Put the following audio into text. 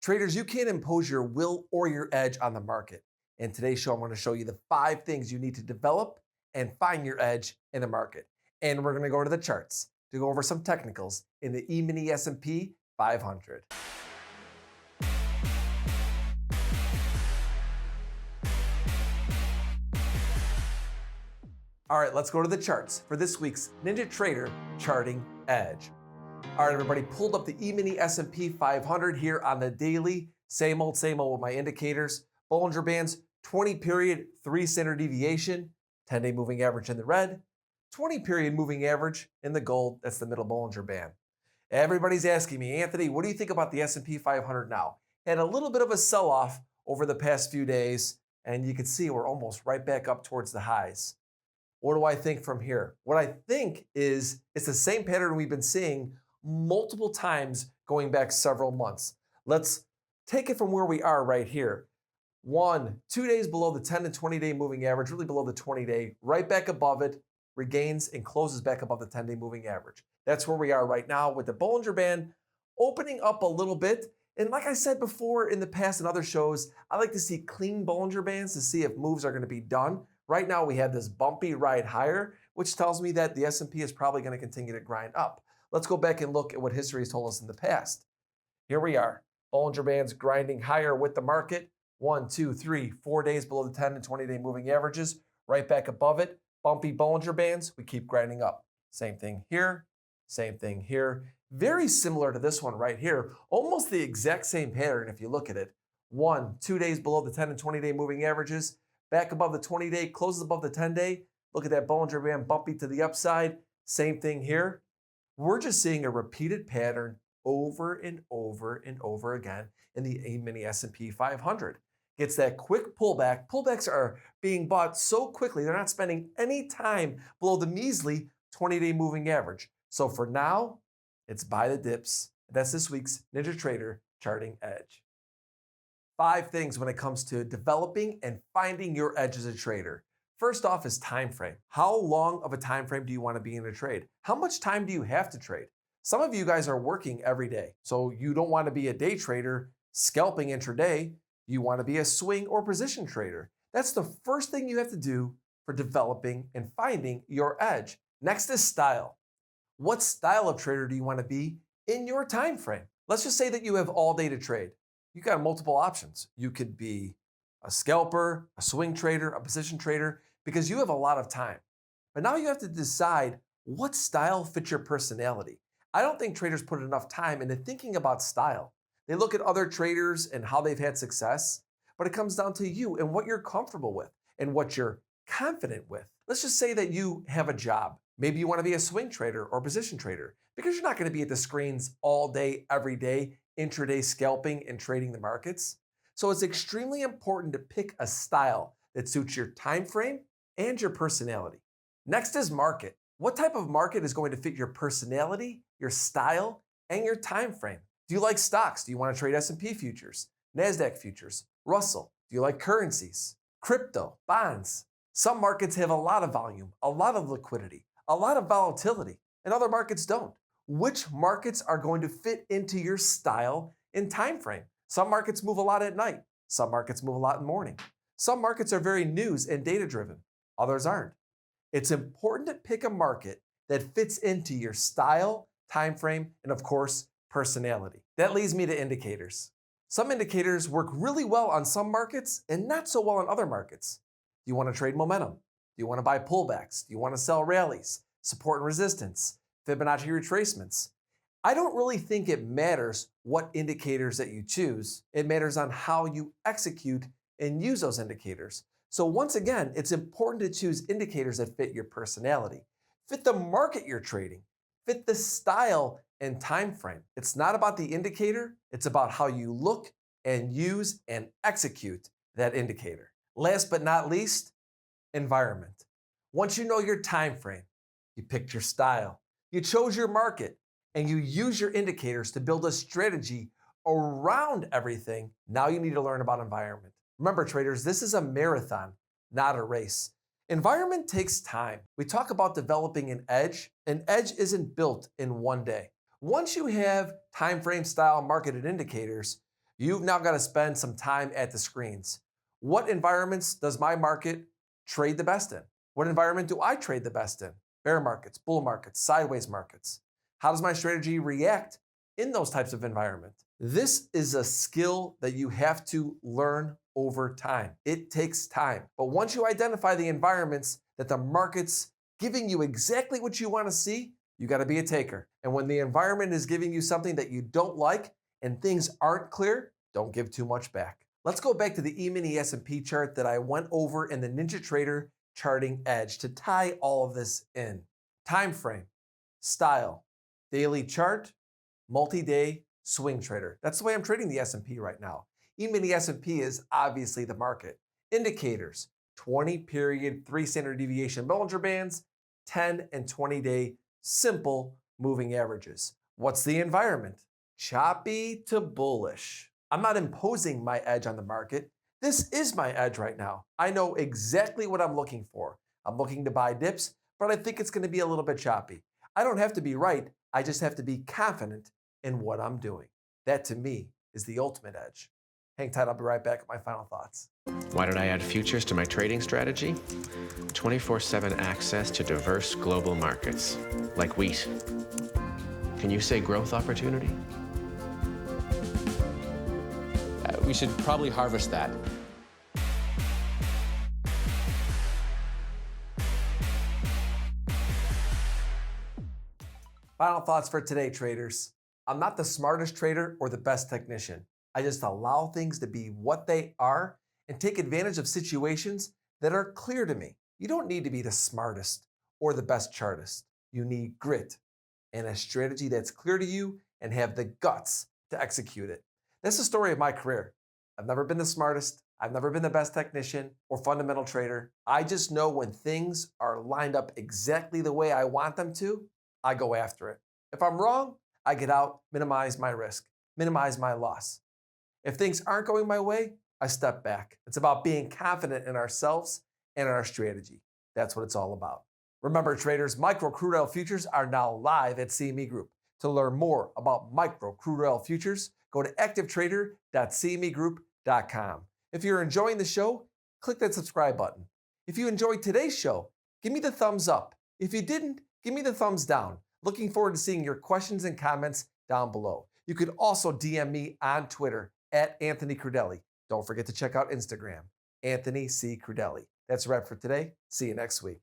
Traders, you can't impose your will or your edge on the market. In today's show, I'm going to show you the 5 things you need to develop and find your edge in the market. And we're going to go to the charts to go over some technicals in the E-mini S&P 500. All right, let's go to the charts for this week's Ninja Trader Charting Edge. All right, everybody, pulled up the E-mini S&P 500 here on the daily. Same old with my indicators. Bollinger Bands, 20-period, 3 standard deviation, 10-day moving average in the red, 20-period moving average in the gold. That's the middle Bollinger Band. Everybody's asking me, Anthony, what do you think about the S&P 500 now? Had a little bit of a sell-off over the past few days, and you can see we're almost right back up towards the highs. What do I think from here? What I think is it's the same pattern we've been seeing multiple times going back several months. Let's take it from where we are right here. 2 days below the 10 and 20-day moving average, really below the 20-day, right back above it, regains and closes back above the 10-day moving average. That's where we are right now with the Bollinger Band opening up a little bit. And like I said before in the past and other shows, I like to see clean Bollinger Bands to see if moves are going to be done. Right now we have this bumpy ride higher, which tells me that the S&P is probably going to continue to grind up. Let's go back and look at what history has told us in the past. Here we are, Bollinger Bands grinding higher with the market. 1, 2, 3, 4 days below the 10 and 20-day moving averages, right back above it. Bumpy Bollinger Bands, we keep grinding up. Same thing here, same thing here. Very similar to this one right here, almost the exact same pattern if you look at it. 2 days below the 10 and 20-day moving averages, back above the 20-day, closes above the 10-day. Look at that Bollinger Band bumpy to the upside. Same thing here. We're just seeing a repeated pattern over and over and over again in the E-mini S&P 500. Gets that quick pullback. Pullbacks are being bought so quickly, they're not spending any time below the measly 20-day moving average. So for now, it's buy the dips. That's this week's Ninja Trader Charting Edge. 5 things when it comes to developing and finding your edge as a trader. First off is time frame. How long of a time frame do you want to be in a trade? How much time do you have to trade? Some of you guys are working every day, so you don't want to be a day trader scalping intraday. You want to be a swing or position trader. That's the first thing you have to do for developing and finding your edge. Next is style. What style of trader do you want to be in your time frame? Let's just say that you have all day to trade. You got multiple options. You could be a scalper, a swing trader, a position trader, because you have a lot of time. But now you have to decide what style fits your personality. I don't think traders put enough time into thinking about style. They look at other traders and how they've had success, but it comes down to you and what you're comfortable with and what you're confident with. Let's just say that you have a job. Maybe you want to be a swing trader or position trader because you're not going to be at the screens all day, every day, intraday scalping and trading the markets. So it's extremely important to pick a style that suits your time frame and your personality. Next is market. What type of market is going to fit your personality, your style, and your time frame? Do you like stocks? Do you want to trade S&P futures, NASDAQ futures, Russell? Do you like currencies, crypto, bonds? Some markets have a lot of volume, a lot of liquidity, a lot of volatility, and other markets don't. Which markets are going to fit into your style and time frame? Some markets move a lot at night. Some markets move a lot in the morning. Some markets are very news and data driven. Others aren't. It's important to pick a market that fits into your style, time frame, and of course, personality. That leads me to indicators. Some indicators work really well on some markets and not so well on other markets. Do you want to trade momentum? Do you want to buy pullbacks? Do you want to sell rallies, support and resistance, Fibonacci retracements? I don't really think it matters what indicators that you choose. It matters on how you execute and use those indicators. So once again, it's important to choose indicators that fit your personality, fit the market you're trading, fit the style and time frame. It's not about the indicator, it's about how you look and use and execute that indicator. Last but not least, environment. Once you know your time frame, you picked your style, you chose your market, and you use your indicators to build a strategy around everything, now you need to learn about environment. Remember, traders, this is a marathon, not a race. Environment takes time. We talk about developing an edge. An edge isn't built in one day. Once you have time frame, style, market, and indicators, You've now got to spend some time at the screens. What environments does my market trade the best in? What environment do I trade the best in? Bear markets, bull markets, sideways markets. How does my strategy react in those types of environments? This is a skill that you have to learn over time. It takes time. But once you identify the environments that the market's giving you exactly what you want to see, you got to be a taker. And when the environment is giving you something that you don't like and things aren't clear, don't give too much back. Let's go back to the E-mini S&P chart that I went over in the NinjaTrader Charting Edge to tie all of this in. Time frame, style, daily chart, multi-day swing trader. That's the way I'm trading the S&P right now. E-mini S&P is obviously the market. Indicators, 20-period, 3 standard deviation Bollinger Bands, 10 and 20-day simple moving averages. What's the environment? Choppy to bullish. I'm not imposing my edge on the market. This is my edge right now. I know exactly what I'm looking for. I'm looking to buy dips, but I think it's going to be a little bit choppy. I don't have to be right. I just have to be confident in what I'm doing. That to me is the ultimate edge. Hang tight, I'll be right back with my final thoughts. Why did I add futures to my trading strategy? 24/7 access to diverse global markets, like wheat. Can you say growth opportunity? We should probably harvest that. Final thoughts for today, traders. I'm not the smartest trader or the best technician. I just allow things to be what they are and take advantage of situations that are clear to me. You don't need to be the smartest or the best chartist. You need grit and a strategy that's clear to you and have the guts to execute it. That's the story of my career. I've never been the smartest. I've never been the best technician or fundamental trader. I just know when things are lined up exactly the way I want them to, I go after it. If I'm wrong, I get out, minimize my risk, minimize my loss. If things aren't going my way, I step back. It's about being confident in ourselves and in our strategy. That's what it's all about. Remember, traders, micro crude oil futures are now live at CME Group. To learn more about micro crude oil futures, go to activetrader.cmegroup.com. If you're enjoying the show, click that subscribe button. If you enjoyed today's show, give me the thumbs up. If you didn't, give me the thumbs down. Looking forward to seeing your questions and comments down below. You could also DM me on Twitter at Anthony Crudele. Don't forget to check out Instagram, Anthony C. Crudele. That's a wrap for today. See you next week.